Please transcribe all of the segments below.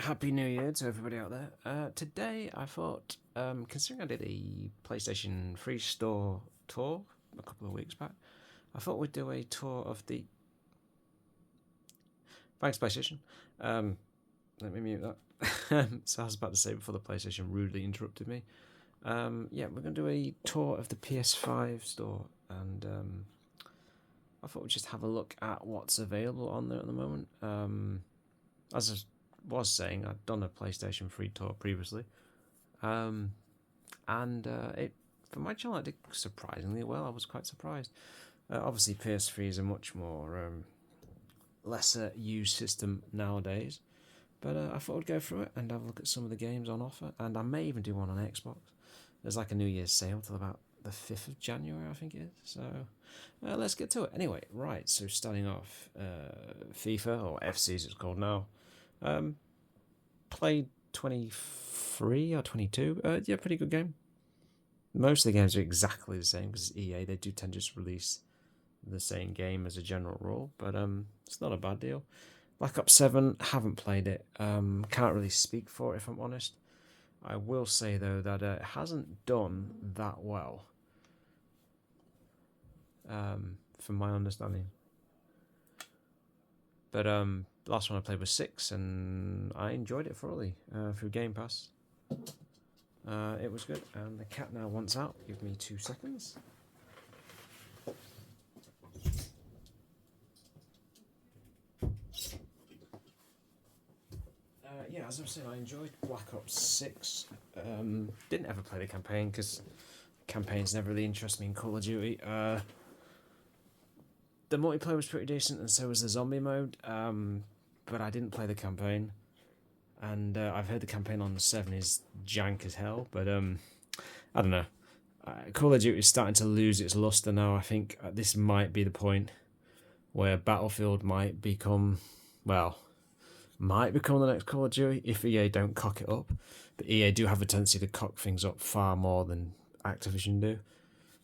Happy New Year to everybody out there. Today I thought, considering I did a PlayStation Free Store tour a couple of weeks back, I thought we'd do a tour of the... Thanks, PlayStation. Let me mute that. So I was about to say before the PlayStation rudely interrupted me. Yeah, we're going to do a tour of the PS5 store, and I thought we'd just have a look at what's available on there at the moment. As I was saying, I'd done a PlayStation Free tour previously, and it for my channel it did surprisingly well. I was quite surprised. Obviously, PS3 is a much more lesser used system nowadays, but I thought I'd go through it and have a look at some of the games on offer, and I may even do one on Xbox. There's like a New Year's sale till about the 5th of January, I think it is. So let's get to it. Anyway, right, so starting off, FIFA, or FC as it's called now. Played 23 or 22. Yeah, pretty good game. Most of the games are exactly the same because it's EA. They do tend to just release the same game as a general rule, but it's not a bad deal. Black Ops 7, haven't played it. Can't really speak for it if I'm honest. I will say though that it hasn't done that well, from my understanding. But the last one I played was 6, and I enjoyed it thoroughly through Game Pass. It was good, and the cat now wants out. Give me 2 seconds. Yeah, as I was saying, I enjoyed Black Ops 6. Didn't ever play the campaign because campaigns never really interest me in Call of Duty. The multiplayer was pretty decent, and so was the zombie mode. But I didn't play the campaign, and I've heard the campaign on the 7 is jank as hell. But I don't know. Call of Duty is starting to lose its luster now. I think this might be the point where Battlefield might become the next Call of Duty if EA don't cock it up. But EA do have a tendency to cock things up far more than Activision do.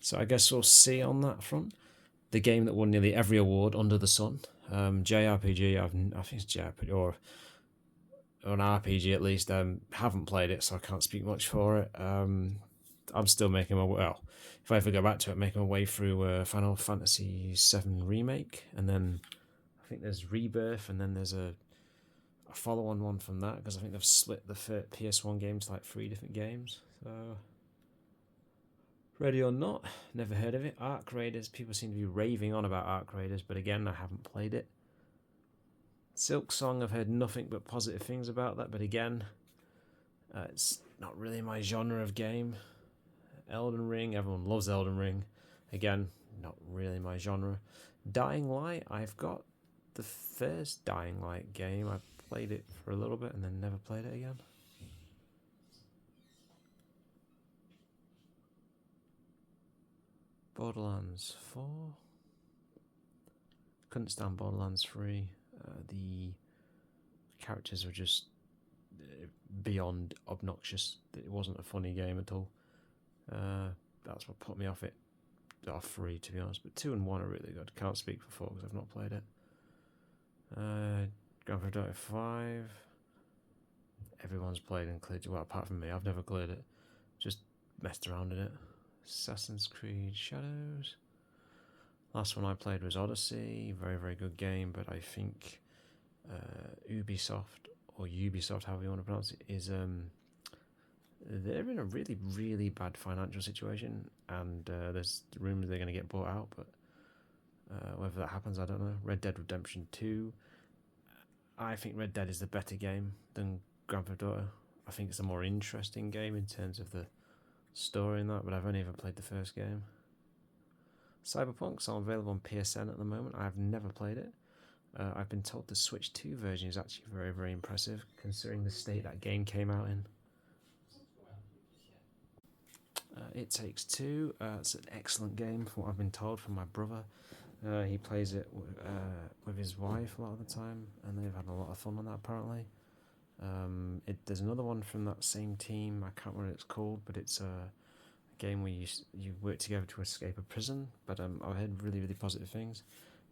So I guess we'll see on that front. The game that won nearly every award under the sun, JRPG. I think it's JRPG or an RPG at least. Haven't played it, so I can't speak much for it. I'm still making my way. Well, if I ever go back to it, making my way through Final Fantasy VII Remake, and then I think there's Rebirth, and then there's a follow-on one from that because I think they've split the PS1 games to like 3 different games. So. Ready or Not, never heard of it. Arc Raiders, people seem to be raving on about Arc Raiders, but again, I haven't played it. Silk Song, I've heard nothing but positive things about that, but again, it's not really my genre of game. Elden Ring, everyone loves Elden Ring. Again, not really my genre. Dying Light, I've got the first Dying Light game. I played it for a little bit and then never played it again. Borderlands 4. Couldn't stand Borderlands 3. The characters were just beyond obnoxious. It wasn't a funny game at all. That's what put me off it. Off 3, to be honest. But 2 and 1 are really good. Can't speak for 4 because I've not played it. Grand Theft Auto 5. Everyone's played and cleared it. Well, apart from me, I've never cleared it. Just messed around in it. Assassin's Creed Shadows. Last one I played was Odyssey. Very, very good game, but I think Ubisoft, or Ubisoft, however you want to pronounce it, is they're in a really, really bad financial situation, and there's rumours they're going to get bought out, but whether that happens, I don't know. Red Dead Redemption 2. I think Red Dead is the better game than Grand Theft Auto. I think it's a more interesting game in terms of the story in that, but I've only ever played the first game. Cyberpunk's available on PSN at the moment. I've never played it. I've been told the Switch 2 version is actually very, very impressive, considering the state that game came out in. It Takes Two. It's an excellent game, from what I've been told from my brother. He plays it with his wife a lot of the time, and they've had a lot of fun on that, apparently. There's another one from that same team. I can't remember what it's called, but it's a game where you work together to escape a prison. But I've heard really, really positive things.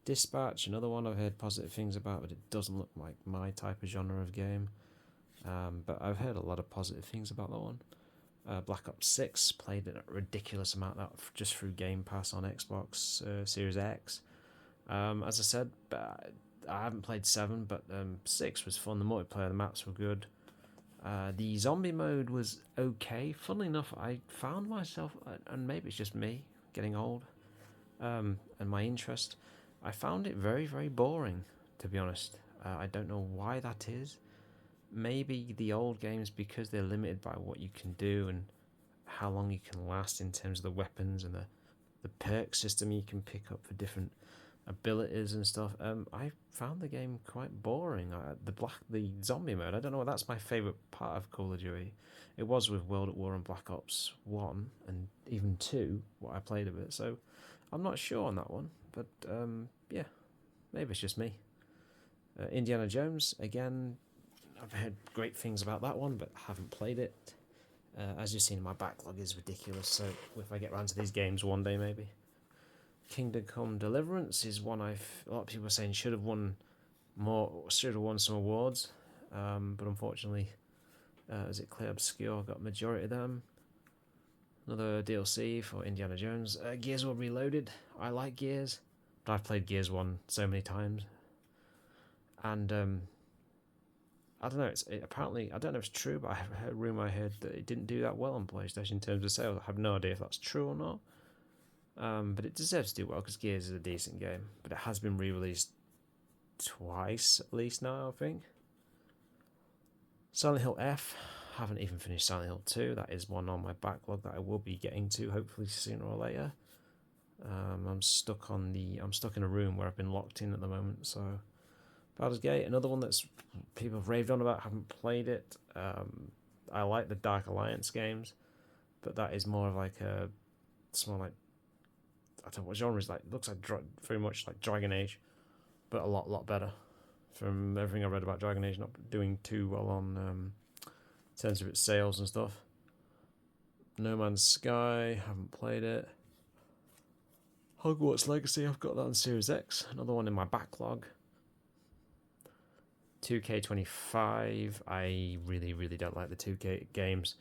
Dispatch, another one I've heard positive things about, but it doesn't look like my type of genre of game. But I've heard a lot of positive things about that one. Black Ops 6 played a ridiculous amount that just through Game Pass on Xbox Series X. As I said, I haven't played 7, but 6 was fun. The multiplayer, the maps were good. The zombie mode was okay. Funnily enough, I found myself, and maybe it's just me getting old, and my interest, I found it very, very boring, to be honest. I don't know why that is. Maybe the old games, because they're limited by what you can do and how long you can last in terms of the weapons and the perk system you can pick up for different abilities and stuff. I found the game quite boring. The zombie mode. I don't know. That's my favorite part of Call of Duty. It was with World at War and Black Ops 1 and even 2. What I played of it. So I'm not sure on that one. But yeah, maybe it's just me. Indiana Jones again. I've heard great things about that one, but haven't played it. As you've seen, my backlog is ridiculous. So if I get around to these games one day, maybe. Kingdom Come Deliverance is one a lot of people are saying should have won some awards, but unfortunately, as it clear obscure, got majority of them. Another DLC for Indiana Jones. Gears World Reloaded. I like Gears, but I've played Gears 1 so many times, and I don't know. Apparently I don't know if it's true, but I have heard a rumor I heard that it didn't do that well on PlayStation in terms of sales. I have no idea if that's true or not. But it deserves to do well because Gears is a decent game. But it has been re-released twice at least now, I think. Silent Hill F. Haven't even finished Silent Hill 2. That is one on my backlog that I will be getting to hopefully sooner or later. I'm stuck in a room where I've been locked in at the moment. So Baldur's Gate, another one that's people have raved on about. Haven't played it. I like the Dark Alliance games, but that is more of like it's more like, I don't know what genre is like. It looks like very much like Dragon Age, but a lot better. From everything I read about Dragon Age, not doing too well on in terms of its sales and stuff. No Man's Sky, haven't played it. Hogwarts Legacy, I've got that on Series X. Another one in my backlog. 2K25, I really don't like the 2K games.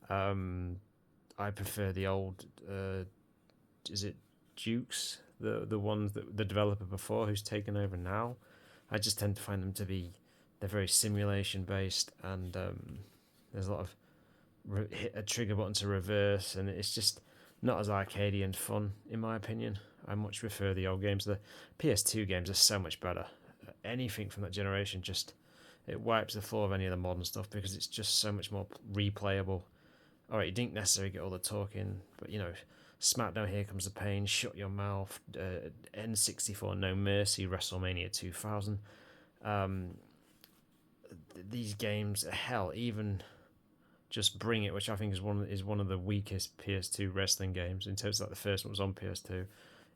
I prefer the old. Is it Dukes, the ones that the developer before who's taken over now? I just tend to find them to be, they're very simulation based, and there's a lot of hit a trigger button to reverse, and it's just not as arcadey and fun in my opinion. I much prefer the old games. The PS2 games are so much better. Anything from that generation just, it wipes the floor of any of the modern stuff because it's just so much more replayable. Alright, you didn't necessarily get all the talking, but SmackDown, Here Comes the Pain, Shut Your Mouth, N64, No Mercy, WrestleMania 2000. These games, hell, even just Bring It, which I think is one of the weakest PS2 wrestling games in terms of like the first one was on PS2.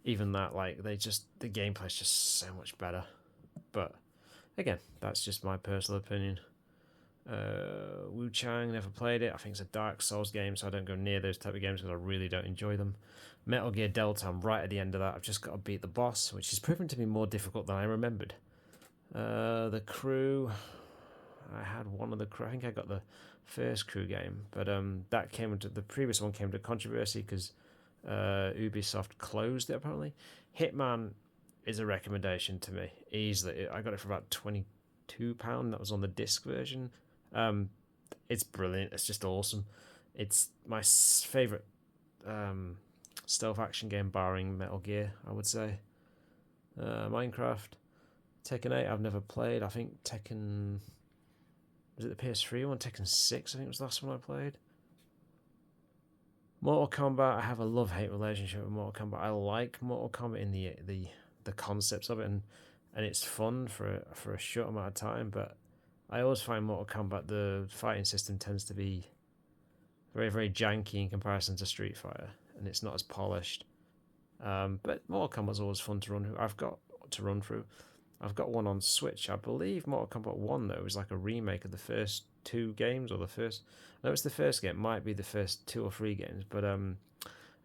Even that, like the gameplay's just so much better. But again, that's just my personal opinion. Wu Chang, never played it. I think it's a Dark Souls game, so I don't go near those type of games because I really don't enjoy them. Metal Gear Delta, I'm right at the end of that. I've just got to beat the boss, which has proven to be more difficult than I remembered. The Crew, I had one of the Crew. I think I got the first Crew game, but that came into the previous one came to controversy because Ubisoft closed it apparently. Hitman is a recommendation to me easily. I got it for about £22. That was on the disc version. It's brilliant. It's just awesome. It's my favorite stealth action game, barring Metal Gear, I would say. Minecraft, Tekken 8. I've never played. I think Tekken, was it the PS3 one? Tekken 6. I think was the last one I played. Mortal Kombat. I have a love-hate relationship with Mortal Kombat. I like Mortal Kombat in the concepts of it, and it's fun for a short amount of time, but I always find Mortal Kombat, the fighting system tends to be very, very janky in comparison to Street Fighter, and it's not as polished. But Mortal Kombat's always fun to run through. I've got one on Switch. I believe Mortal Kombat 1, though, is like a remake of the first two games, or the first... No, it's the first game. It might be the first 2 or 3 games, but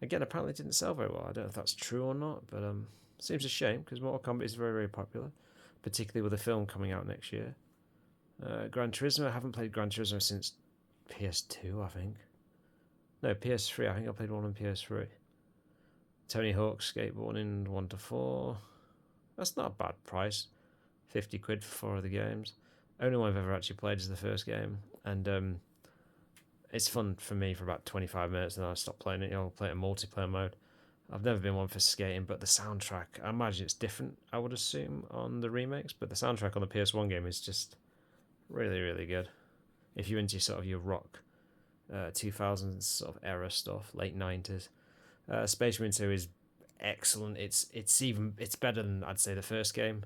again, apparently it didn't sell very well. I don't know if that's true or not, but seems a shame, because Mortal Kombat is very, very popular, particularly with a film coming out next year. Gran Turismo, I haven't played Gran Turismo since PS2, I think. No, PS3, I think I played one on PS3. Tony Hawk Skateboarding 1 to 4. That's not a bad price. 50 quid for 4 of the games. Only one I've ever actually played is the first game. And it's fun for me for about 25 minutes and then I stop playing it. I'll play it in multiplayer mode. I've never been one for skating, but the soundtrack, I imagine it's different, I would assume, on the remakes, but the soundtrack on the PS1 game is just really, really good. If you're into sort of your rock 2000s sort of era stuff, late 90s. Space Marine 2 is excellent. It's better than I'd say the first game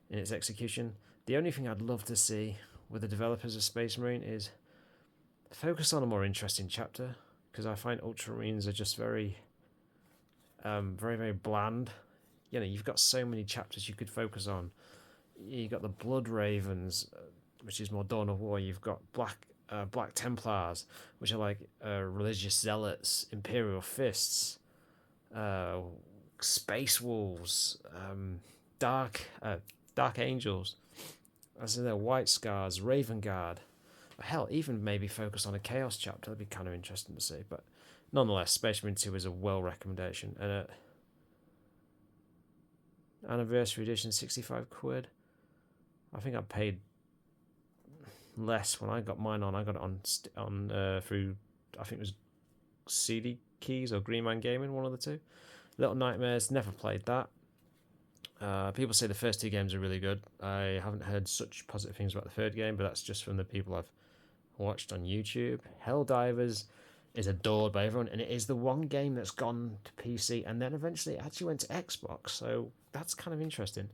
in its execution. The only thing I'd love to see with the developers of Space Marine is focus on a more interesting chapter, because I find Ultramarines are just very very bland. You know, you've got so many chapters you could focus on. You've got the Blood Ravens, which is more Dawn of War. You've got Black Templars, which are like religious zealots, Imperial Fists, Space Wolves, Dark Angels, as in their White Scars, Raven Guard. Hell, even maybe focus on a Chaos chapter. That'd be kind of interesting to see. But nonetheless, Space Marine 2 is a well recommendation. And Anniversary Edition, 65 quid. I think I paid less when I got mine on. I got it on through, I think it was CD Keys or Green Man Gaming, one of the two. Little Nightmares, never played that. People say the first two games are really good. I haven't heard such positive things about the third game, but that's just from the people I've watched on YouTube. Helldivers is adored by everyone, and it is the one game that's gone to PC and then eventually actually went to Xbox, so that's kind of interesting.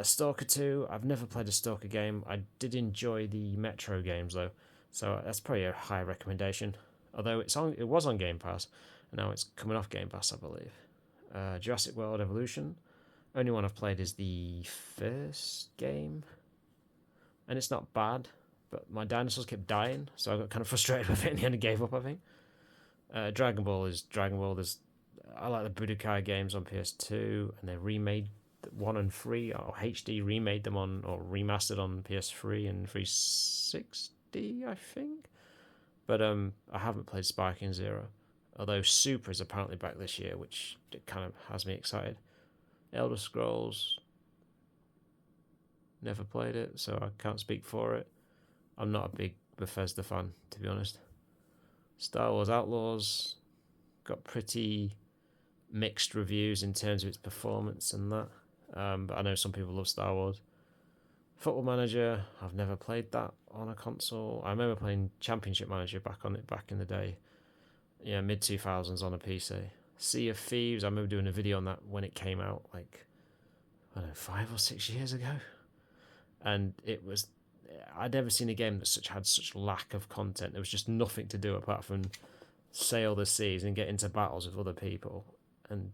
Stalker 2, I've never played a Stalker game. I did enjoy the Metro games though, so that's probably a high recommendation. Although it was on Game Pass, and now it's coming off Game Pass, I believe. Jurassic World Evolution. Only one I've played is the first game, and it's not bad, but my dinosaurs kept dying, so I got kind of frustrated with it and the end gave up, I think. Dragon Ball is Dragon Ball. I like the Budokai games on PS2, and they remade 1 and 3, or HD remade them on, or remastered on PS3 and 360, I think. But I haven't played Sparking Zero, although Super is apparently back this year, which it kind of has me excited. Elder Scrolls, never played it, so I can't speak for it. I'm not a big Bethesda fan, to be honest. Star Wars Outlaws got pretty mixed reviews in terms of its performance and that, but I know some people love Star Wars. Football Manager, I've never played that on a console. I remember playing Championship Manager back in the day, yeah, mid 2000s on a PC. Sea of Thieves, I remember doing a video on that when it came out, like, I don't know, 5 or 6 years ago, and I'd never seen a game that had such lack of content. There was just nothing to do apart from sail the seas and get into battles with other people, and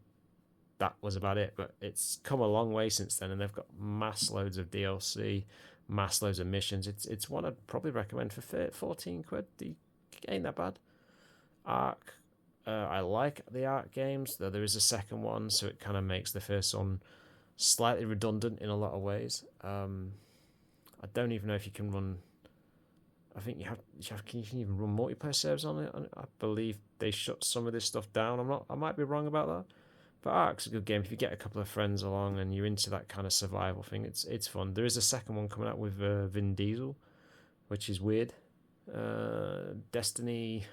that was about it. But it's come a long way since then, and they've got mass loads of DLC, mass loads of missions. It's one I'd probably recommend for 14 quid. Ain't that bad. Ark, I like the Ark games, though there is a second one, so it kind of makes the first one slightly redundant in a lot of ways. I don't even know if you can run. I think you can even run multiplayer servers on it. I believe they shut some of this stuff down. I might be wrong about that. But Ark's a good game if you get a couple of friends along and you're into that kind of survival thing. It's fun. There is a second one coming out with Vin Diesel, which is weird. Destiny,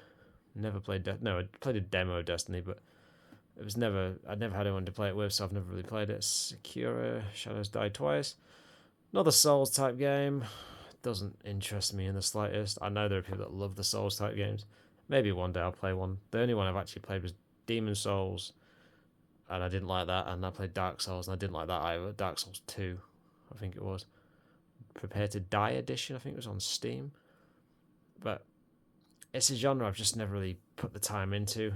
never played. No, I played a demo of Destiny, but I'd never had anyone to play it with, so I've never really played it. Sekiro, Shadows Die Twice. Another Souls type game. Doesn't interest me in the slightest. I know there are people that love the Souls type games. Maybe one day I'll play one. The only one I've actually played was Demon Souls, and I didn't like that. And I played Dark Souls, and I didn't like that either. Dark Souls 2, I think it was. Prepare to Die edition, I think it was on Steam. But it's a genre I've just never really put the time into.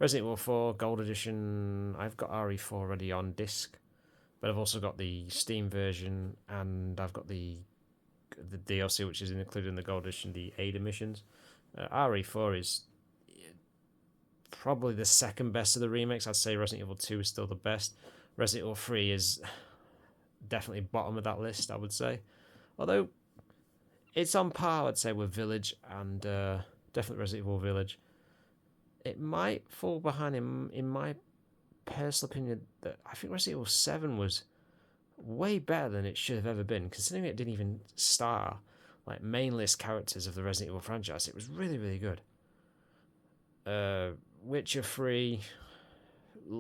Resident Evil 4 Gold Edition, I've got RE4 already on disc, but I've also got the Steam version, and I've got the DLC, which is included in the Gold Edition, the Ada missions. RE4 is probably the second best of the remakes. I'd say Resident Evil 2 is still the best. Resident Evil 3 is definitely bottom of that list, I would say. Although it's on par, I'd say, with Village and definitely Resident Evil Village. It might fall behind in my personal opinion that I think Resident Evil 7 was way better than it should have ever been, considering it didn't even star like main list characters of the Resident Evil franchise. It was really, really good. Witcher 3,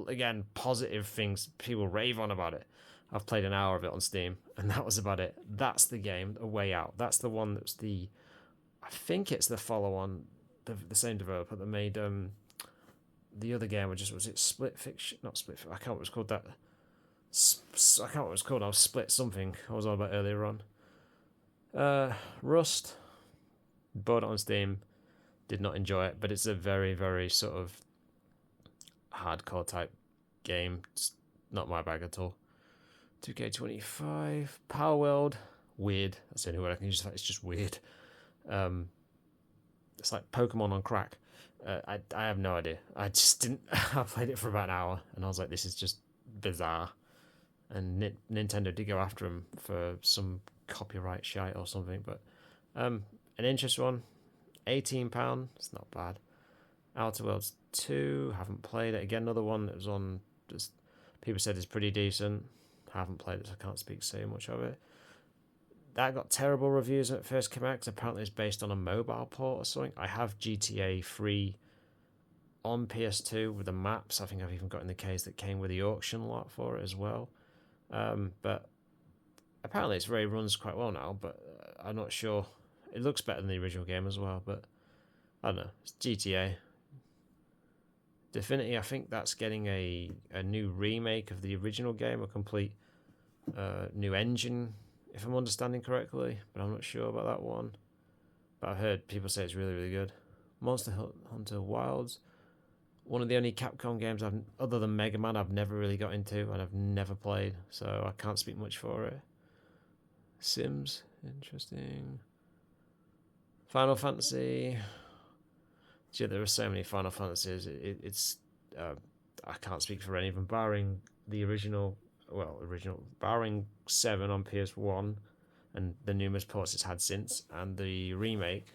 again, positive things. People rave on about it. I've played an hour of it on Steam, and that was about it. That's the game, A Way Out. That's the one that's the... I think it's the follow-on, the same developer that made the other game, which was it Split Fiction? Not Split Fiction. I can't remember what it was called. I can't remember what it was called. I was Split something. I was on about earlier on. Rust. Bought it on Steam. Did not enjoy it, but it's a very, very sort of hardcore type game. It's not my bag at all. 2K25, Power World, weird. That's the only word I can use. It's just weird. It's like Pokemon on crack. I have no idea. I just didn't. I played it for about an hour, and I was like, this is just bizarre. And Nintendo did go after him for some copyright shite or something. But an interesting one. £18. It's not bad. Outer Worlds 2. Haven't played it. Again, another one that was on. Just people said it's pretty decent. Haven't played it, so I can't speak so much of it. That got terrible reviews when it first came out because apparently it's based on a mobile port or something. I have GTA 3 on PS2 with the maps. I think I've even gotten the case that came with the auction lot for it as well. But apparently it runs quite well now, but I'm not sure. It looks better than the original game as well, but I don't know. It's GTA. Divinity, I think that's getting a new remake of the original game, a complete new engine, if I'm understanding correctly, but I'm not sure about that one. But I've heard people say it's really, really good. Monster Hunter Wilds, one of the only Capcom games other than Mega Man, I've never really got into and I've never played, so I can't speak much for it. Sims, interesting. Final Fantasy. Gee, there are so many Final Fantasies. It's I can't speak for any of them, barring the original, barring 7 on PS1 and the numerous ports it's had since, and the remake,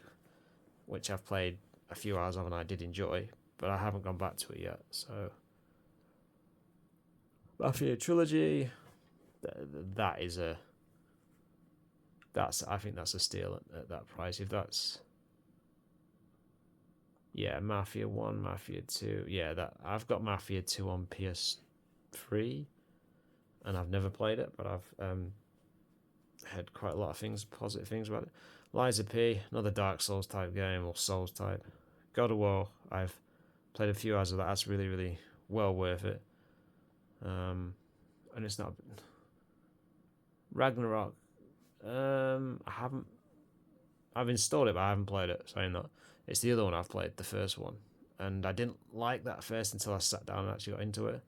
which I've played a few hours of and I did enjoy, but I haven't gone back to it yet. So, Mafia Trilogy, I think that's a steal at that price. If that's... Yeah, Mafia 1, Mafia 2. Yeah, I've got Mafia 2 on PS3, and I've never played it, but I've heard quite a lot of positive things about it. Liza P, another Dark Souls type game, or Souls type. God of War, I've played a few hours of that. That's really, really well worth it. And it's not... Ragnarok, I've installed it, but I haven't played it, saying that. It's the other one I've played, the first one. And I didn't like that first until I sat down and actually got into it.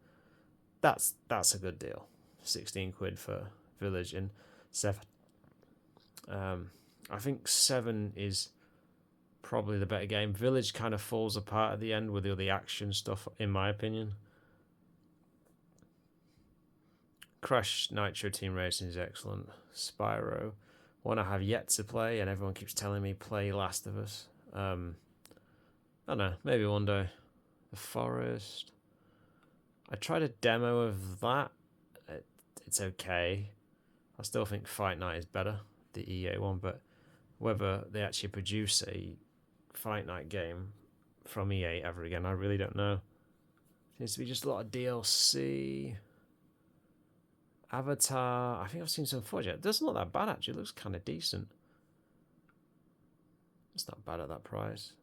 That's a good deal. 16 quid for Village and 7. I think 7 is probably the better game. Village kind of falls apart at the end with all the action stuff, in my opinion. Crash Nitro Team Racing is excellent. Spyro, one I have yet to play, and everyone keeps telling me play Last of Us. I don't know, maybe one day. The Forest. I tried a demo of that. It's okay. I still think Fight Night is better, the EA one, but whether they actually produce a Fight Night game from EA ever again, I really don't know. Seems to be just a lot of DLC. Avatar, I think I've seen some footage. It doesn't look that bad, actually. It looks kind of decent. It's not bad at that price.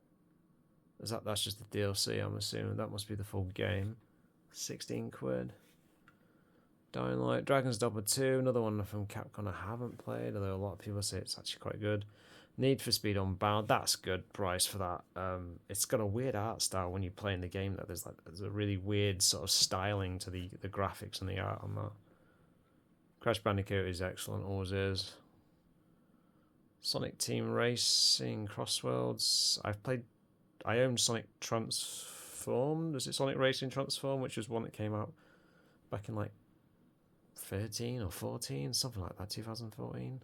That's just the DLC, I'm assuming. That must be the full game. 16 quid. Dying Light. Dragon's Dogma 2, another one from Capcom I haven't played, although a lot of people say it's actually quite good. Need for Speed Unbound, that's good price for that. It's got a weird art style when you play in the game. There's a really weird sort of styling to the graphics and the art on that. Crash Bandicoot is excellent, always is. Sonic Team Racing, Crossworlds. I own Sonic Transformed. Is it Sonic Racing Transform, which was one that came out back in like 13 or 14, something like that, 2014.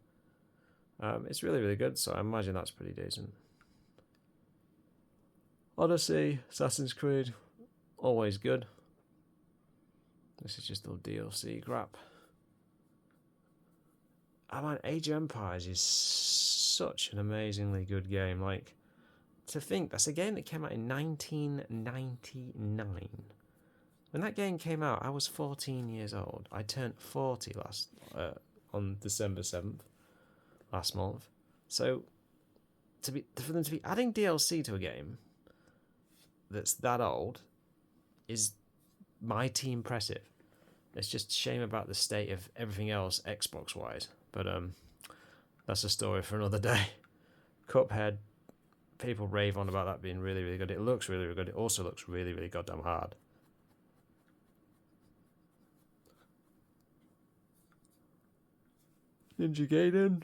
It's really, really good, so I imagine that's pretty decent. Odyssey, Assassin's Creed, always good. This is just a little DLC crap. I mean, Age of Empires is such an amazingly good game. Like, to think, that's a game that came out in 1999. When that game came out, I was 14 years old. I turned 40 on December 7th, last month. So, for them to be adding DLC to a game that's that old is mighty impressive. It's just a shame about the state of everything else Xbox wise, but that's a story for another day. Cuphead, people rave on about that being really, really good. It looks really, really good. It also looks really, really goddamn hard. Ninja Gaiden.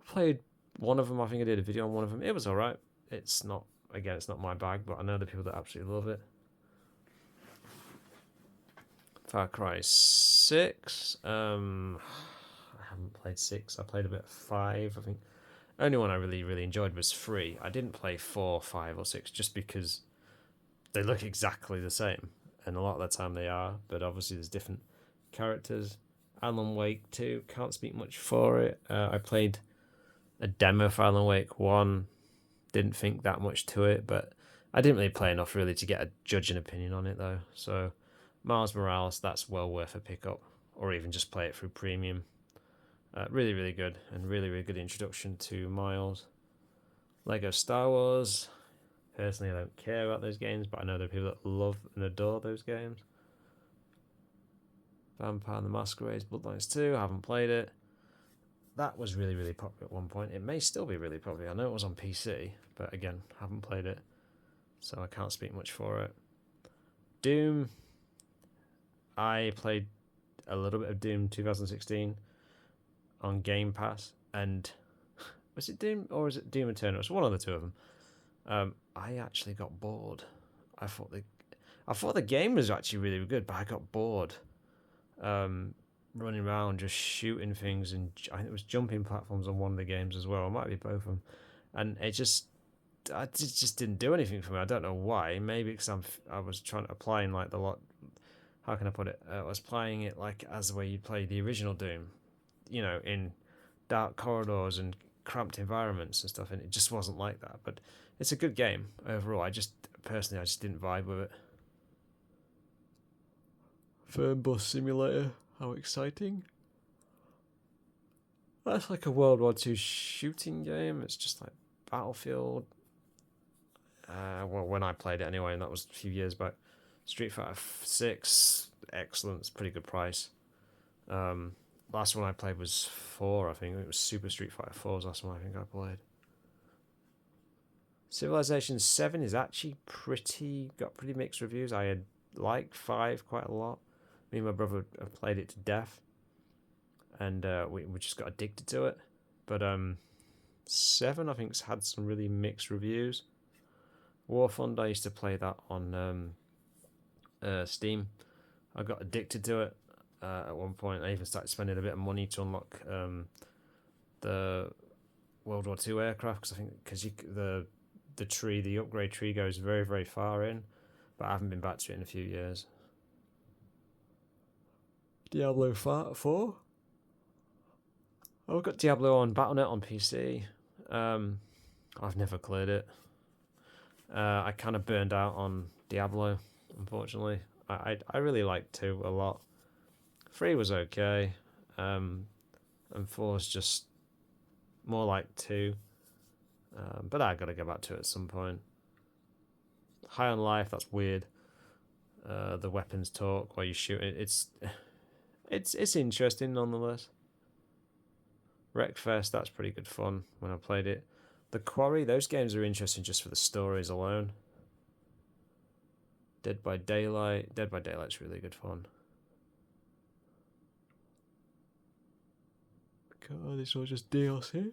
Played one of them. I think I did a video on one of them. It was alright. It's not my bag, but I know the people that absolutely love it. Far Cry 6. I haven't played 6. I played a bit of 5, I think. Only one I really, really enjoyed was 3. I didn't play 4, 5, or 6 just because they look exactly the same. And a lot of the time they are, but obviously there's different characters. Alan Wake 2, can't speak much for it. I played a demo for Alan Wake 1, didn't think that much to it, but I didn't really play enough really to get a judging opinion on it though. So Miles Morales, that's well worth a pickup, or even just play it through premium. Really, really good, and really, really good introduction to Miles. Lego Star Wars. Personally, I don't care about those games, but I know there are people that love and adore those games. Vampire the Masquerade Bloodlines 2, I haven't played it. That was really, really popular at one point. It may still be really popular. I know it was on PC, but again, haven't played it, so I can't speak much for it. Doom. I played a little bit of Doom 2016 on Game Pass, and was it Doom or was it Doom Eternal? It's one of the two of them. I actually got bored. I thought the game was actually really good, but I got bored. Running around just shooting things, and I think it was jumping platforms on one of the games as well. It might be both of them, and it just didn't do anything for me. I don't know why. Maybe because I was trying to apply in like the lot. How can I put it? I was playing it like as the way you play the original Doom, in dark corridors and cramped environments and stuff, and it just wasn't like that. But it's a good game overall. I just didn't vibe with it. Fernbus Simulator, how exciting. That's like a World War II shooting game. It's just like Battlefield. Well, when I played it anyway, and that was a few years back. Street Fighter 6, excellent. It's a pretty good price. Last one I played was 4, I think. It was Super Street Fighter 4 was the last one I think I played. Civilization 7 is actually got pretty mixed reviews. I had liked 5 quite a lot. Me and my brother have played it to death, and we just got addicted to it. But 7, I think, has had some really mixed reviews. War Fund, I used to play that on Steam. I got addicted to it at one point. I even started spending a bit of money to unlock the World War II aircraft, because I think the upgrade tree goes very, very far in, but I haven't been back to it in a few years. Diablo 4. I've got Diablo on Battle.net on PC. I've never cleared it. I kind of burned out on Diablo, unfortunately. I really liked 2 a lot. 3 was okay, and 4 is just more like 2. But I gotta go back to it at some point. High on Life, that's weird. The weapons talk while you shoot it. It's interesting nonetheless. Wreckfest, that's pretty good fun when I played it. The Quarry, those games are interesting just for the stories alone. Dead by Daylight's really good fun. God, this was just DLC.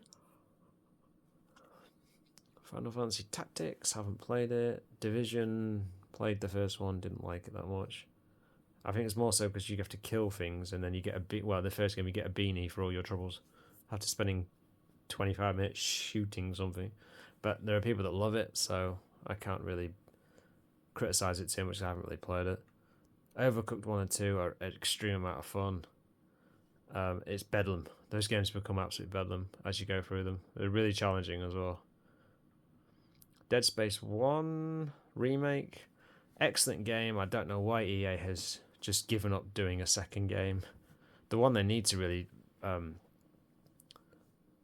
Final Fantasy Tactics, haven't played it. Division, played the first one, didn't like it that much. I think it's more so because you have to kill things, and then you get the first game you get a beanie for all your troubles, after spending 25 minutes shooting something. But there are people that love it, so I can't really criticize it too much. I haven't really played it. Overcooked 1 and 2 are an extreme amount of fun. It's bedlam. Those games become absolute bedlam as you go through them. They're really challenging as well. Dead Space 1 remake, excellent game. I don't know why EA has just given up doing a second game. The one they need to really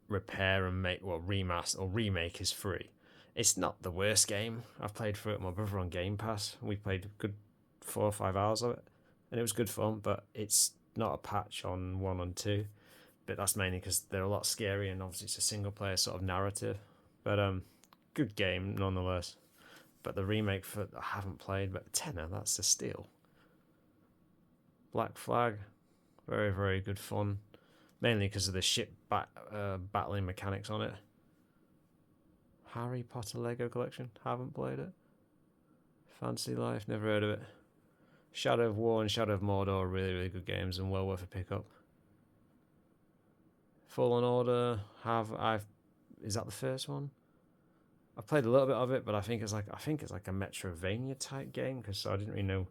repair and make, well, remaster or remake is free. It's not the worst game. I've played through it with my brother on Game Pass. We played a good 4 or 5 hours of it, and it was good fun, but it's not a patch on 1 and 2. But that's mainly because they're a lot scarier, and obviously it's a single player sort of narrative. But good game nonetheless. But the remake for I haven't played, but tenner, that's a steal. Black Flag, very, very good fun. Mainly because of the ship battling mechanics on it. Harry Potter Lego Collection, haven't played it. Fantasy Life, never heard of it. Shadow of War and Shadow of Mordor are really, really good games and well worth a pick up. Fallen Order, is that the first one? I played a little bit of it, but I think it's like a Metrovania type game, because I didn't really know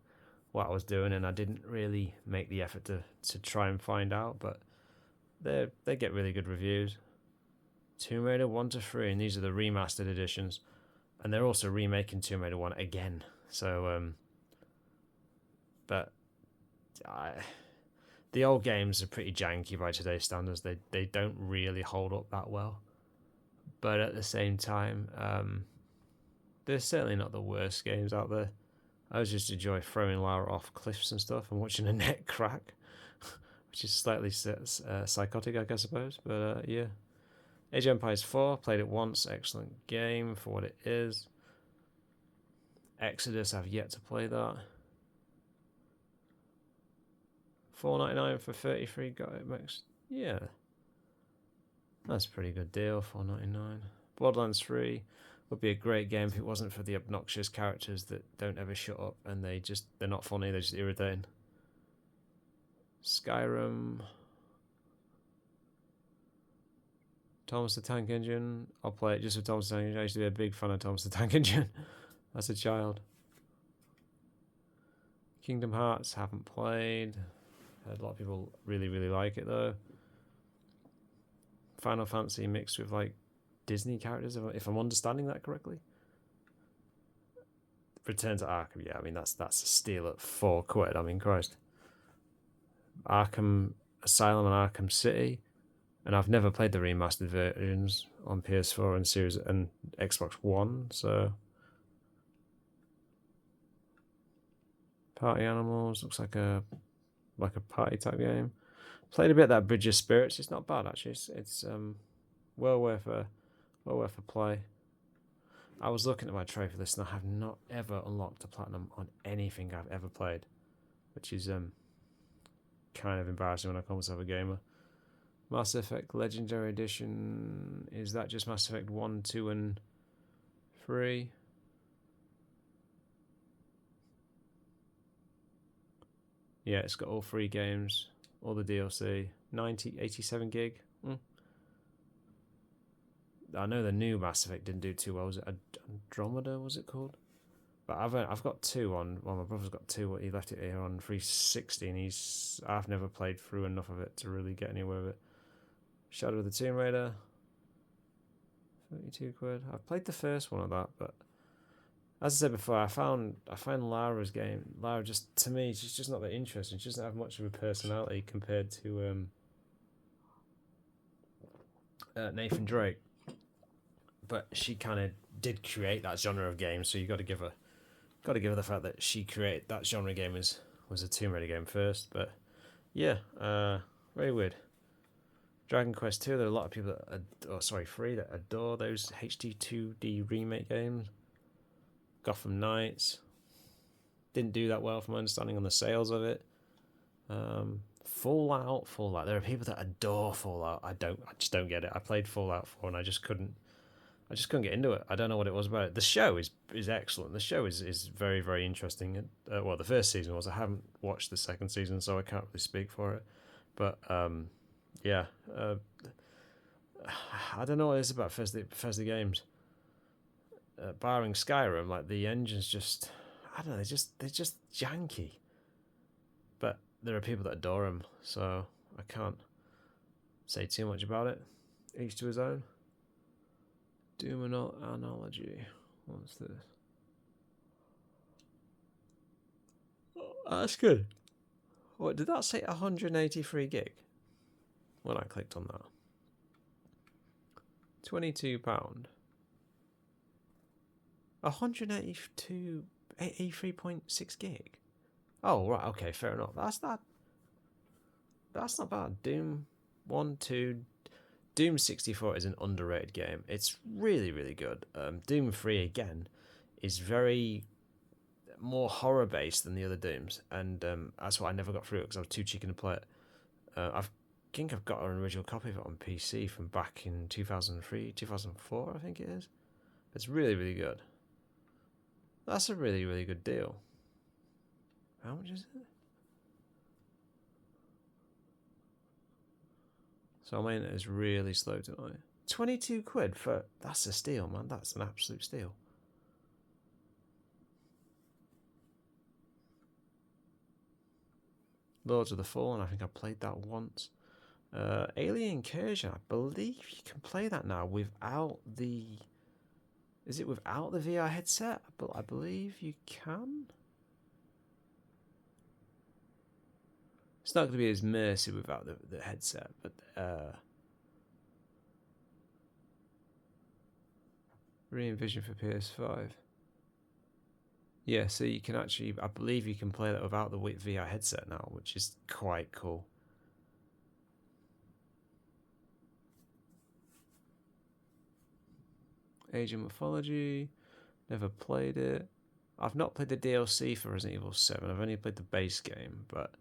what I was doing, and I didn't really make the effort to try and find out. But they get really good reviews. Tomb Raider 1 to 3, and these are the remastered editions, and they're also remaking Tomb Raider 1 again. So, but the old games are pretty janky by today's standards. They don't really hold up that well. But at the same time, they're certainly not the worst games out there. I just enjoy throwing Lara off cliffs and stuff and watching a net crack, which is slightly psychotic, I suppose. But yeah. Age of Empires 4, played it once, excellent game for what it is. Exodus, I've yet to play that. $4.99 for 33, got it max. Yeah. That's a pretty good deal, $4.99. Borderlands 3 would be a great game if it wasn't for the obnoxious characters that don't ever shut up, and they're not funny, they're just irritating. Skyrim, Thomas the Tank Engine, I'll play it just for Thomas the Tank Engine. I used to be a big fan of Thomas the Tank Engine as a child. Kingdom Hearts, haven't played. Heard a lot of people really, really like it though. Final Fantasy mixed with like Disney characters, if I'm understanding that correctly. Return to Arkham, yeah, I mean that's a steal at £4. I mean, Christ. Arkham Asylum and Arkham City, and I've never played the remastered versions on PS4 and Series and Xbox One. So, Party Animals looks like a party type game. Played a bit of that Bridge of Spirits. It's not bad actually. It's well worth a play. I was looking at my trophy list and I have not ever unlocked a platinum on anything I've ever played, which is kind of embarrassing when I call myself a gamer. Mass Effect Legendary Edition, is that just Mass Effect 1, 2 and 3? Yeah, it's got all 3 games, all the DLC, 87 gig. I know the new Mass Effect didn't do too well. Was it Andromeda, was it called? But I've got 2 on, well, my brother's got 2, he left it here on 360, and I've never played through enough of it to really get anywhere with it. Shadow of the Tomb Raider, £32. I've played the first one of that, but as I said before, I find Lara's game. Lara, just to me, she's just not that interesting. She doesn't have much of a personality compared to Nathan Drake. But she kind of did create that genre of game, so you got to give her the fact that she created that genre game was a Tomb Raider game first. But yeah, very weird. Dragon Quest 2, there are a lot of people that 3 that adore those HD 2D remake games. Gotham Knights didn't do that well from my understanding on the sales of it. Fallout. There are people that adore Fallout. I just don't get it. I played Fallout 4 and I just couldn't get into it. I don't know what it was about it. The show is excellent. The show is very, very interesting. Well, the first season was. I haven't watched the second season, so I can't really speak for it. But yeah, I don't know what it is about Bethesda games. Barring Skyrim, like the engine's just, I don't know, they're just janky. But there are people that adore them, so I can't say too much about it. Each to his own. Doom analogy. What's this? Oh, that's good. What did that say? 183 gig. When I clicked on that, £22. 183.6 gig. Oh right, okay, fair enough. That's not bad. Doom 1, 2, Doom 64 is an underrated game. It's really, really good. Doom 3 again is very more horror based than the other Dooms, and that's why I never got through it because I was too cheeky to play it. I think I've got an original copy of it on PC from back in 2003, 2004, I think it is. It's really, really good. That's a really, really good deal. How much is it? So my internet is really slow tonight. 22 quid for... That's a steal, man. That's an absolute steal. Lords of the Fallen, I think I played that once. Alien Incursion, I believe you can play that now without the... Is it without the VR headset? But I believe you can. It's not going to be as immersive without the headset, but re-envision for PS5. Yeah, so you can actually, I believe you can play that without the VR headset now, which is quite cool. Age of Mythology, never played it. I've not played the DLC for Resident Evil 7. I've only played the base game, but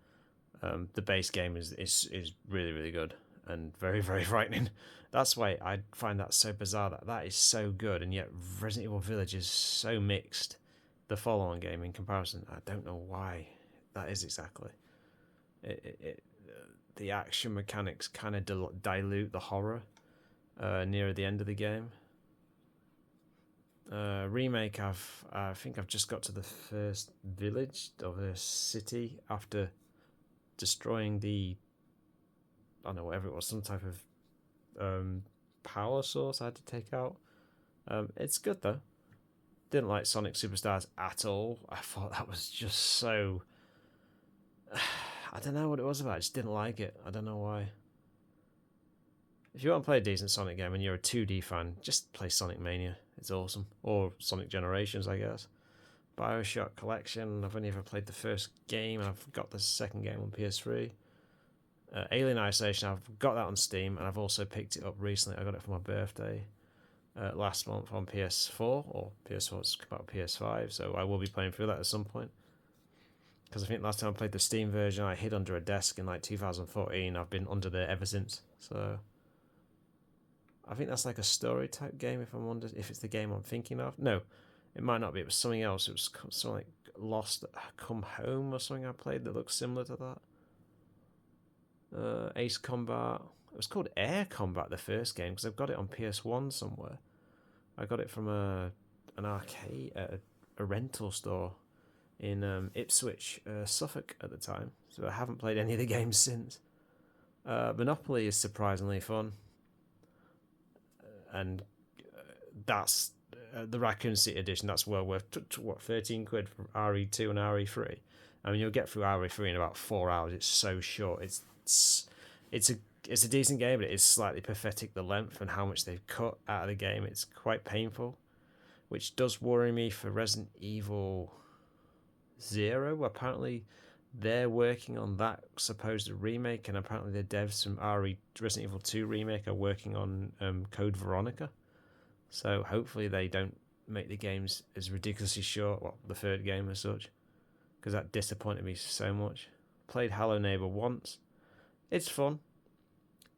the base game is really, really good and very, very frightening. That's why I find that so bizarre that is so good, and yet Resident Evil Village is so mixed. The follow-on game in comparison, I don't know why that is exactly. The action mechanics kind of dilute the horror near the end of the game. Remake, I think I've just got to the first village of a city after destroying the, I don't know, whatever it was, some type of power source I had to take out. It's good though. Didn't like Sonic Superstars at all. I thought that was just so... I don't know what it was about. I just didn't like it. I don't know why. If you want to play a decent Sonic game and you're a 2D fan, just play Sonic Mania. It's awesome. Or Sonic Generations, I guess. Bioshock Collection. I've only ever played the first game, and I've got the second game on PS3. Alien Isolation. I've got that on Steam, and I've also picked it up recently. I got it for my birthday last month on PS4, or PS4's about PS5, so I will be playing through that at some point. Because I think last time I played the Steam version, I hid under a desk in like 2014. I've been under there ever since. So I think that's like a story type game. If it's the game I'm thinking of. No, it might not be. It was something else. It was something like Lost Come Home or something I played that looks similar to that. Ace Combat. It was called Air Combat, the first game, because I've got it on PS1 somewhere. I got it from an arcade, a rental store in Ipswich, Suffolk at the time. So I haven't played any of the games since. Monopoly is surprisingly fun. And that's the Raccoon City edition. That's well worth, 13 quid for RE2 and RE3. I mean, you'll get through RE3 in about 4 hours. It's so short. It's a decent game, but it is slightly pathetic, the length and how much they've cut out of the game. It's quite painful, which does worry me for Resident Evil 0. Apparently, they're working on that supposed remake, and apparently the devs from Resident Evil 2 remake are working on Code Veronica. So hopefully they don't make the games as ridiculously short, well, the third game as such, because that disappointed me so much. Played Hello Neighbor once. It's fun,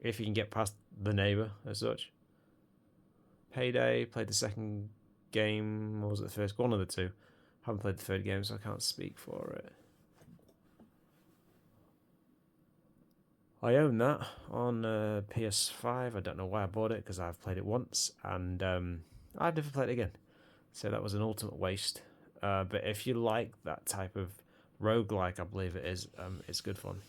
if you can get past the neighbor as such. Payday, played the second game, or was it the first? One of the two. Haven't played the third game, so I can't speak for it. I own that on PS5. I don't know why I bought it because I've played it once and I've never played it again. So that was an ultimate waste. But if you like that type of roguelike, I believe it is, it's good fun.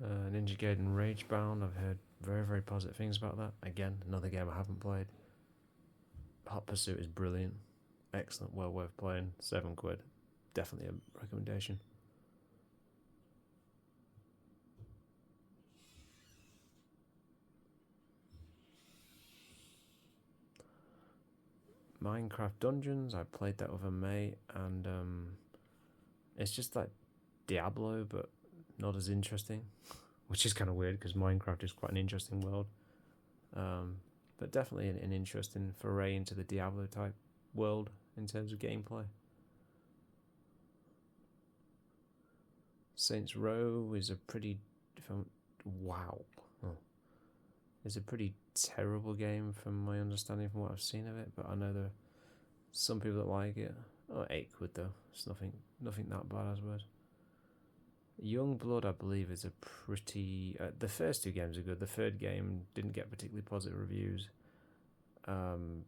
Ninja Gaiden Ragebound, I've heard very, very positive things about that. Again, another game I haven't played. Hot Pursuit is brilliant. Excellent, well worth playing. £7. Definitely a recommendation. Minecraft Dungeons, I played that with a mate, and it's just like Diablo, but not as interesting, which is kind of weird because Minecraft is quite an interesting world. But definitely an interesting foray into the Diablo type world in terms of gameplay. Saints Row is a pretty wow. Oh. It's a pretty terrible game from my understanding from what I've seen of it, but I know there are some people that like it. Oh, £8 though. It's nothing that bad, I suppose. Young Blood, I believe, is a pretty. The first two games are good. The third game didn't get particularly positive reviews, and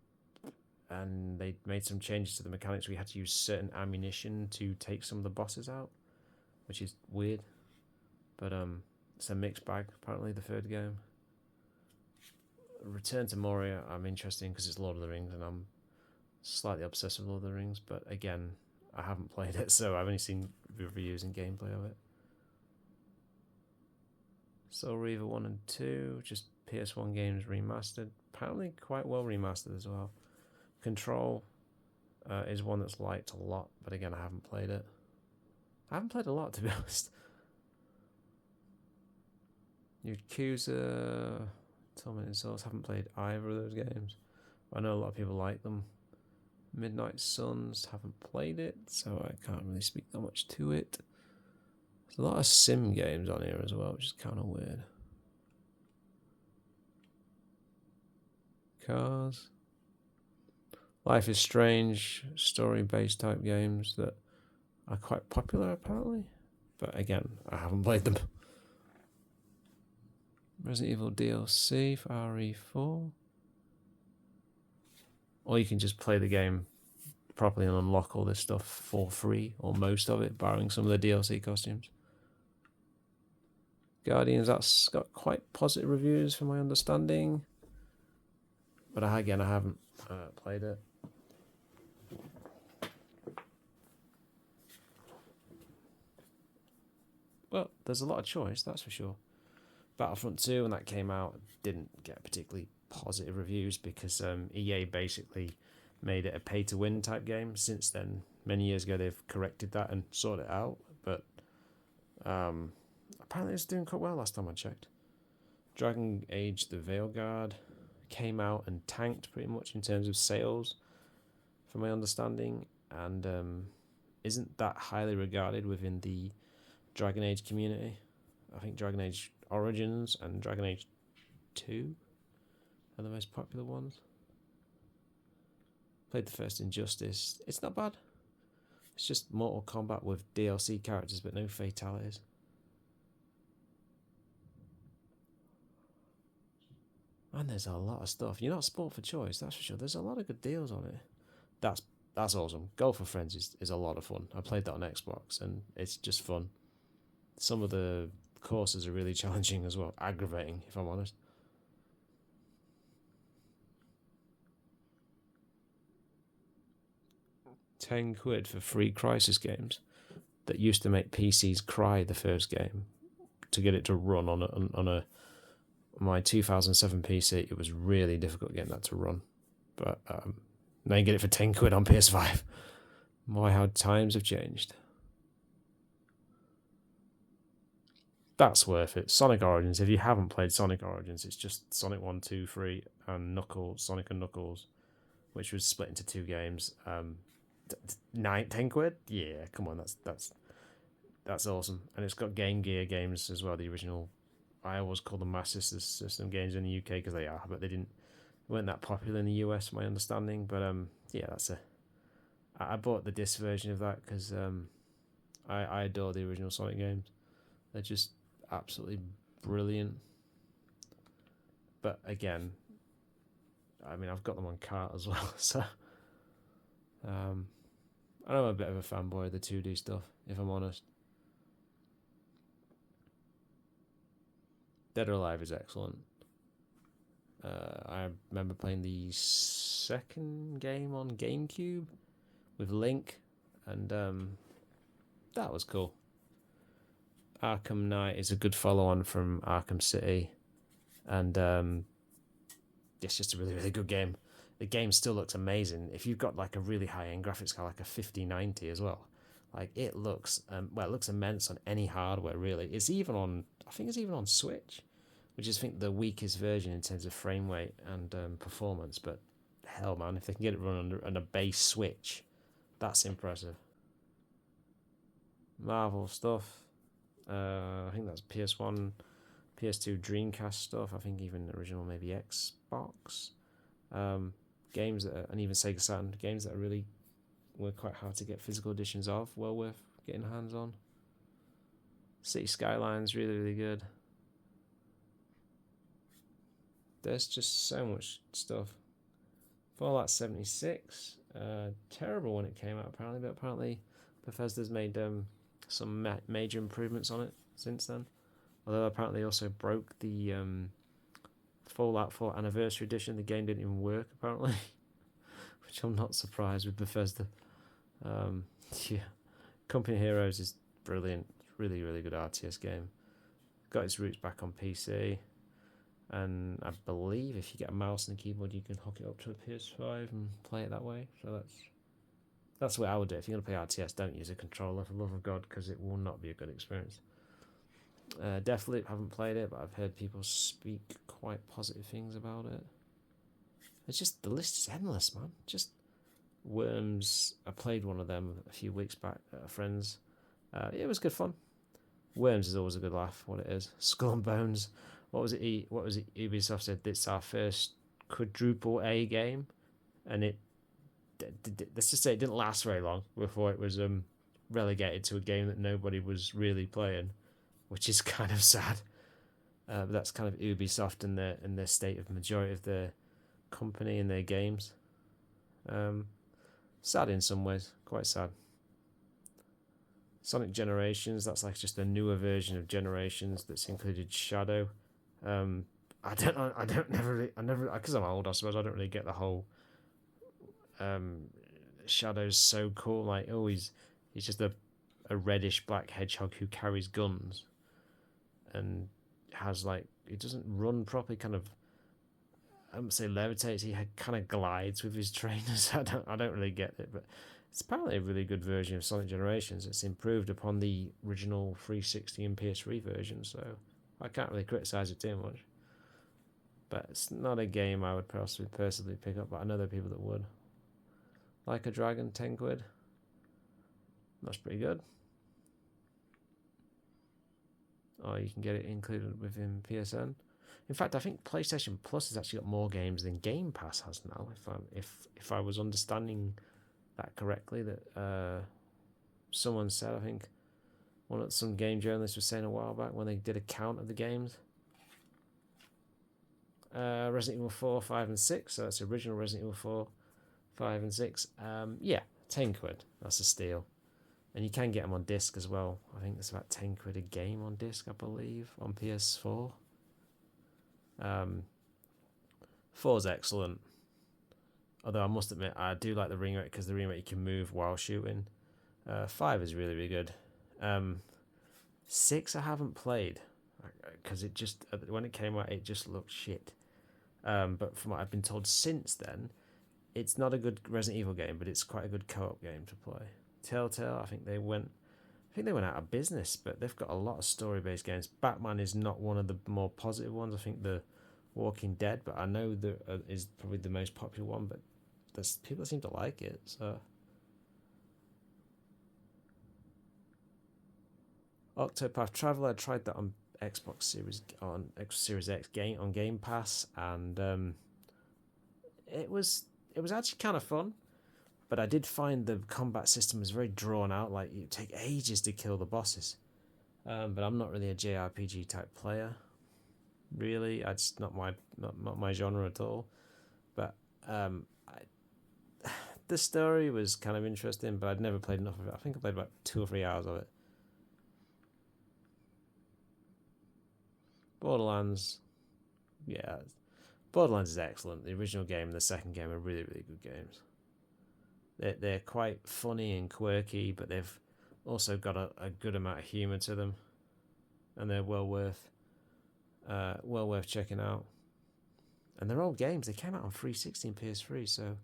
they made some changes to the mechanics. We had to use certain ammunition to take some of the bosses out, which is weird. But it's a mixed bag. Apparently, the third game. Return to Moria, I'm interested in because it's Lord of the Rings, and I'm slightly obsessed with Lord of the Rings. But again, I haven't played it, so I've only seen reviews and gameplay of it. Soul Reaver 1 and 2, just PS1 games remastered. Apparently quite well remastered as well. Control is one that's liked a lot, but again, I haven't played it. I haven't played a lot, to be honest. Yakuza, Tormented Souls, haven't played either of those games. I know a lot of people like them. Midnight Suns, haven't played it, so I can't really speak that much to it. There's a lot of sim games on here as well, which is kind of weird. Cars. Life is Strange, story-based type games that are quite popular apparently. But again, I haven't played them. Resident Evil DLC for RE4. Or you can just play the game properly and unlock all this stuff for free, or most of it, barring some of the DLC costumes. Guardians, that's got quite positive reviews from my understanding. But again, I haven't played it. Well, there's a lot of choice, that's for sure. Battlefront 2, when that came out, didn't get particularly positive reviews because EA basically made it a pay-to-win type game. Since then, many years ago, they've corrected that and sorted it out. But apparently it's doing quite well last time I checked. Dragon Age The Veilguard came out and tanked pretty much in terms of sales, from my understanding, and isn't that highly regarded within the Dragon Age community. I think Dragon Age Origins and Dragon Age 2 are the most popular ones. Played the first Injustice. It's not bad. It's just Mortal Kombat with DLC characters but no fatalities. And there's a lot of stuff. You're not sport for choice, that's for sure. There's a lot of good deals on it. That's awesome. Golf with Friends is a lot of fun. I played that on Xbox and it's just fun. Some of the courses are really challenging as well. Aggravating, if I'm honest. £10 for free Crisis games that used to make PCs cry the first game to get it to run on my 2007 PC. It was really difficult getting that to run, but now you get it for £10 on PS5. My, how times have changed. That's worth it. Sonic Origins. If you haven't played Sonic Origins, it's just Sonic 1, 2, 3, and Knuckles, Sonic and Knuckles, which was split into 2 games. £10? Yeah, come on, that's awesome. And it's got Game Gear games as well. The original, I always call them Master System games in the UK because they are, but they weren't that popular in the US, my understanding. But yeah, I bought the disc version of that because I adore the original Sonic games. They're just absolutely brilliant. But again, I mean, I've got them on cart as well, so I'm a bit of a fanboy of the 2D stuff, if I'm honest. Dead or Alive is excellent. I remember playing the second game on GameCube with Link, and that was cool. Arkham Knight is a good follow-on from Arkham City, and it's just a really, really good game. The game still looks amazing. If you've got like a really high-end graphics card, like a 5090 as well, like it looks, it looks immense on any hardware really. It's even on, I think it's even on Switch, which is I think the weakest version in terms of frame rate and performance. But hell, man, if they can get it run on a base Switch, that's impressive. Marvel stuff. I think that's PS1, PS2, Dreamcast stuff. I think even original maybe Xbox. Games that and even Sega Saturn games that are really were quite hard to get physical editions of. Well worth getting hands on. City Skylines really, really good. There's just so much stuff. Fallout 76, terrible when it came out apparently, but apparently Bethesda's made some major improvements on it since then. Although apparently also broke the Fallout 4 Anniversary Edition. The game didn't even work apparently, which I'm not surprised with Bethesda. Yeah, Company Heroes is brilliant, really, really good RTS game. Got its roots back on PC. And I believe if you get a mouse and a keyboard, you can hook it up to a PS5 and play it that way. So that's what I would do. If you're going to play RTS, don't use a controller, for the love of God, because it will not be a good experience. Deathloop, haven't played it, but I've heard people speak quite positive things about it. It's just, the list is endless, man. Just Worms, I played one of them a few weeks back at a friend's. It was good fun. Worms is always a good laugh, what it is. Skull and Bones. What was it? Ubisoft said it's our first quadruple A game, and let's just say it didn't last very long before it was relegated to a game that nobody was really playing, which is kind of sad. But that's kind of Ubisoft and their state of majority of their company and their games. Sad in some ways, quite sad. Sonic Generations, that's like just a newer version of Generations that's included Shadow. I never, because I'm old, I suppose I don't really get the whole Shadow's so cool. Like, oh, he's just a reddish black hedgehog who carries guns and has like, he doesn't run properly, kind of, I wouldn't say levitates, he kind of glides with his trainers. I don't really get it, but it's apparently a really good version of Sonic Generations. It's improved upon the original 360 and PS3 version, so I can't really criticise it too much. But it's not a game I would personally pick up, but I know there are people that would. Like a Dragon, 10 quid. That's pretty good. Or you can get it included within PSN. In fact, I think PlayStation Plus has actually got more games than Game Pass has now. If I was understanding that correctly, that someone said, I think some game journalist was saying a while back when they did a count of the games. Resident Evil 4, 5 and 6, so that's original Resident Evil 4, 5 and 6. Yeah, 10 quid, that's a steal. And you can get them on disc as well. I think it's about 10 quid a game on disc, I believe, on PS4. 4's excellent. Although I must admit, I do like the ring rate, because the ring rate you can move while shooting. 5 is really, really good. 6 I haven't played, because it just, when it came out, it just looked shit. But from what I've been told since then, it's not a good Resident Evil game, but it's quite a good co-op game to play. Telltale, I think they went out of business, but they've got a lot of story-based games. Batman is not one of the more positive ones. I think The Walking Dead, but I know that is probably the most popular one, but there's people that seem to like it, so. Octopath Traveler, I tried that on Xbox Series X game on Game Pass, and it was actually kind of fun, But I did find the combat system was very drawn out. Like, it take ages to kill the bosses. But I'm not really a JRPG type player. Really, it's not my genre at all. But the story was kind of interesting, but I'd never played enough of it. I think I played about 2 or 3 hours of it. Borderlands, yeah, Borderlands is excellent. The original game and the second game are really, really good games. They're quite funny and quirky, but they've also got a good amount of humour to them, and they're well worth checking out. And they're old games. They came out on 360 and PS3, so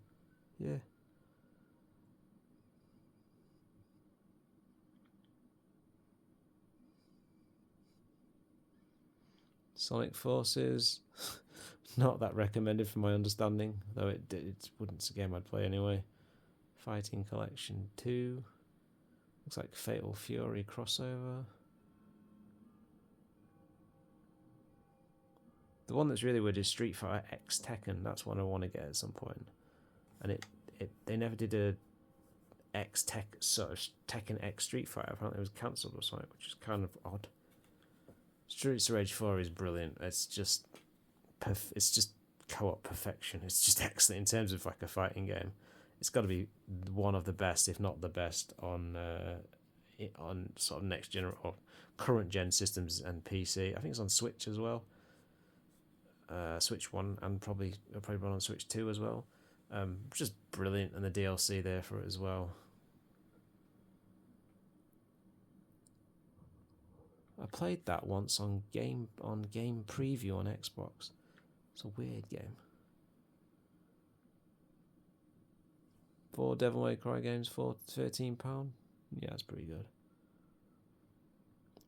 yeah. Sonic Forces, not that recommended from my understanding, though it wouldn't a game I'd play anyway. Fighting Collection 2, looks like Fatal Fury crossover. The one that's really weird is Street Fighter X Tekken. That's one I want to get at some point. And they never did a Tekken X Street Fighter. Apparently it was cancelled or something, which is kind of odd. Streets of Rage 4 is brilliant. It's just co-op perfection. It's just excellent in terms of like a fighting game. It's got to be one of the best, if not the best, on sort of next gen or current gen systems and PC. I think it's on Switch as well. Switch 1 and probably run on Switch 2 as well. Just brilliant, and the DLC there for it as well. I played that once on Game Preview on Xbox. It's a weird game. 4 Devil May Cry games for £13. Yeah, that's pretty good.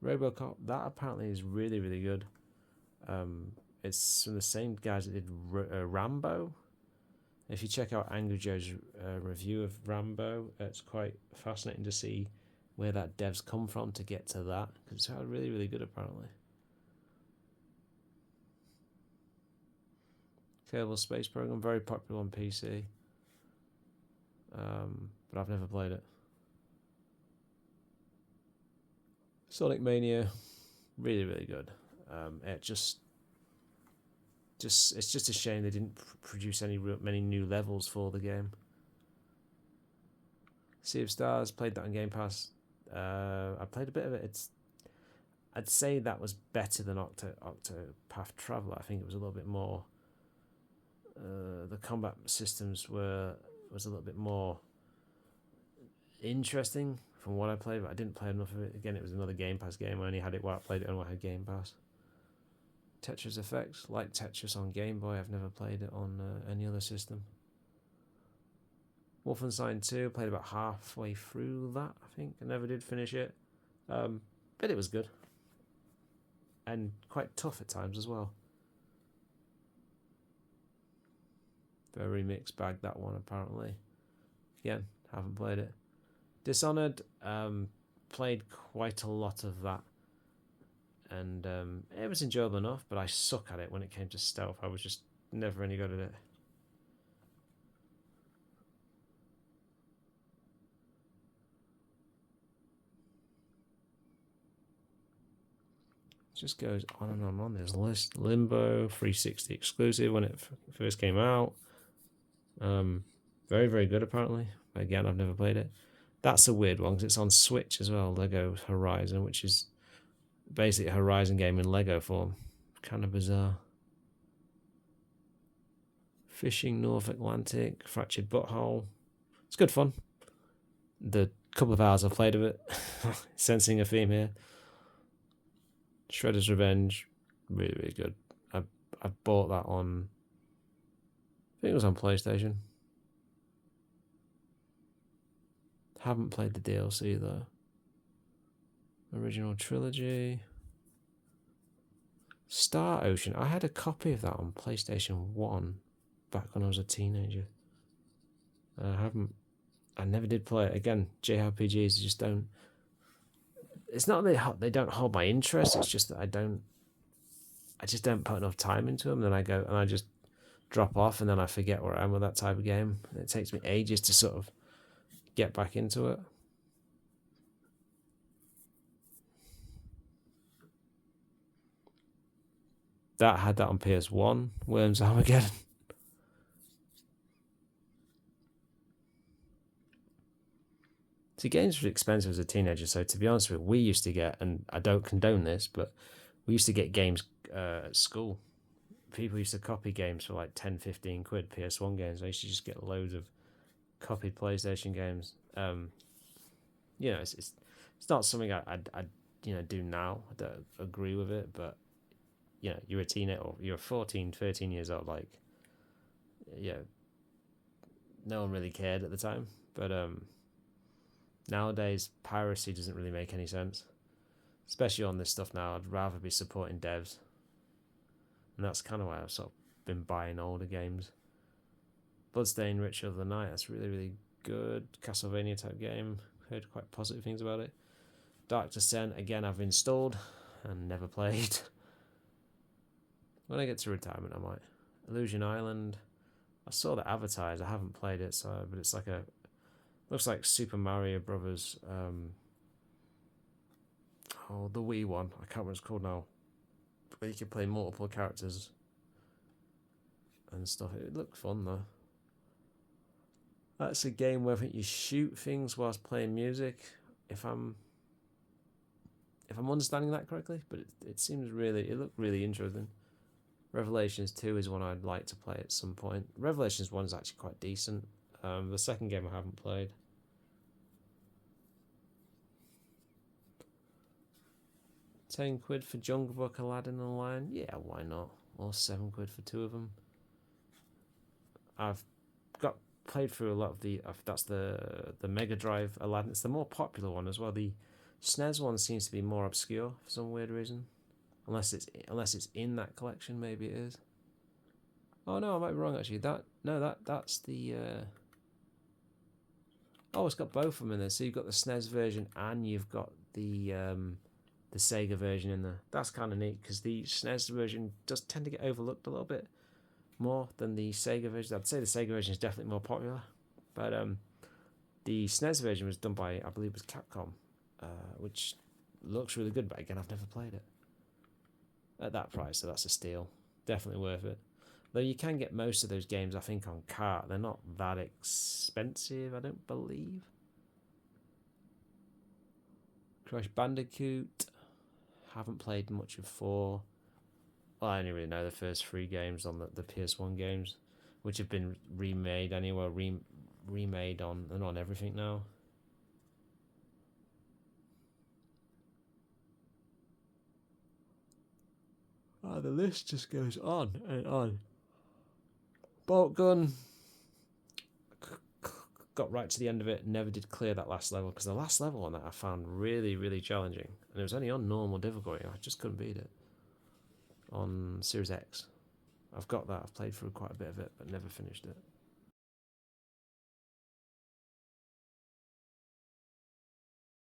Robocop, that apparently is really, really good. It's from the same guys that did Rambo. If you check out Angry Joe's review of Rambo, it's quite fascinating to see where that dev's come from to get to that, because it's really, really good apparently. Kerbal Space Program, very popular on PC, but I've never played it. Sonic Mania, really, really good. It's just a shame they didn't produce many new levels for the game. Sea of Stars, played that on Game Pass. I played a bit of it. I'd say that was better than Octopath Traveler. I think it was a little bit more. The combat systems was a little bit more interesting from what I played, but I didn't play enough of it. Again, it was another Game Pass game. I only had it while I played it and I had Game Pass. Tetris Effect, like Tetris on Game Boy. I've never played it on any other system. Wolfenstein 2, played about halfway through that, I think. I never did finish it. But it was good. And quite tough at times as well. Very mixed bag, that one, apparently. Again, haven't played it. Dishonored, played quite a lot of that. And it was enjoyable enough, but I suck at it when it came to stealth. I was just never any good at it. Just goes on and on this list. Limbo, 360 exclusive when it first came out. Very, very good apparently. But again, I've never played it. That's a weird one because it's on Switch as well. Lego Horizon, which is basically a Horizon game in Lego form. Kind of bizarre. Fishing North Atlantic, Fractured Butthole. It's good fun. The couple of hours I've played of it, sensing a theme here. Shredder's Revenge, really, really good. I bought that on, I think it was on PlayStation. Haven't played the DLC though. Original Trilogy. Star Ocean, I had a copy of that on PlayStation 1 back when I was a teenager. I never did play it. Again, JRPGs just don't, it's not that they don't hold my interest, it's just that I just don't put enough time into them. Then I go and I just drop off, and then I forget where I am with that type of game. It takes me ages to sort of get back into it. That had that on PS1, Worms Armageddon. See, games were expensive as a teenager, so to be honest with you, we used to get, and I don't condone this, but we used to get games at school. People used to copy games for like 10, 15 quid, PS1 games. I used to just get loads of copied PlayStation games. You know, it's not something I'd do now. I don't agree with it, but you know, you're a teenager, or you're 14, 13 years old, like, yeah, no one really cared at the time. But nowadays, piracy doesn't really make any sense, especially on this stuff now. I'd rather be supporting devs, and that's kind of why I've sort of been buying older games. Bloodstained Ritual of the Night, that's really, really good Castlevania type game. Heard quite positive things about it. Dark Descent, again, I've installed and never played. When I get to retirement, I might. Illusion Island, I saw that advertised. I haven't played it, but it's like looks like Super Mario Brothers. The Wii one. I can't remember what it's called now. But you can play multiple characters and stuff. It looked fun though. That's a game where I think you shoot things whilst playing music. If I'm understanding that correctly, but it looked really interesting. Revelations 2 is one I'd like to play at some point. Revelations 1 is actually quite decent. The second game I haven't played. £10 for Jungle Book, Aladdin and Lion. Yeah, why not? Or £7 for two of them. I've played through a lot of that's the Mega Drive Aladdin. It's the more popular one as well. The SNES one seems to be more obscure for some weird reason. Unless it's in that collection, maybe it is. Oh no, I might be wrong actually. That's the. Oh, it's got both of them in there. So you've got the SNES version and you've got the Sega version in there. That's kind of neat because the SNES version does tend to get overlooked a little bit more than the Sega version. I'd say the Sega version is definitely more popular, but the SNES version was done by, I believe it was Capcom, which looks really good. But again, I've never played it. At that price, so that's a steal. Definitely worth it. Though you can get most of those games, I think, on cart. They're not that expensive, I don't believe. Crash Bandicoot. Haven't played much of 4. Well, I only really know the first 3 games on the PS1 games, which have been remade anyway. Remade on everything now. Oh, the list just goes on and on. Bolt gun. Got right to the end of it. Never did clear that last level because the last level on that I found really, really challenging, and it was only on normal difficulty. I just couldn't beat it on Series X. I've got that. I've played through quite a bit of it, but never finished it.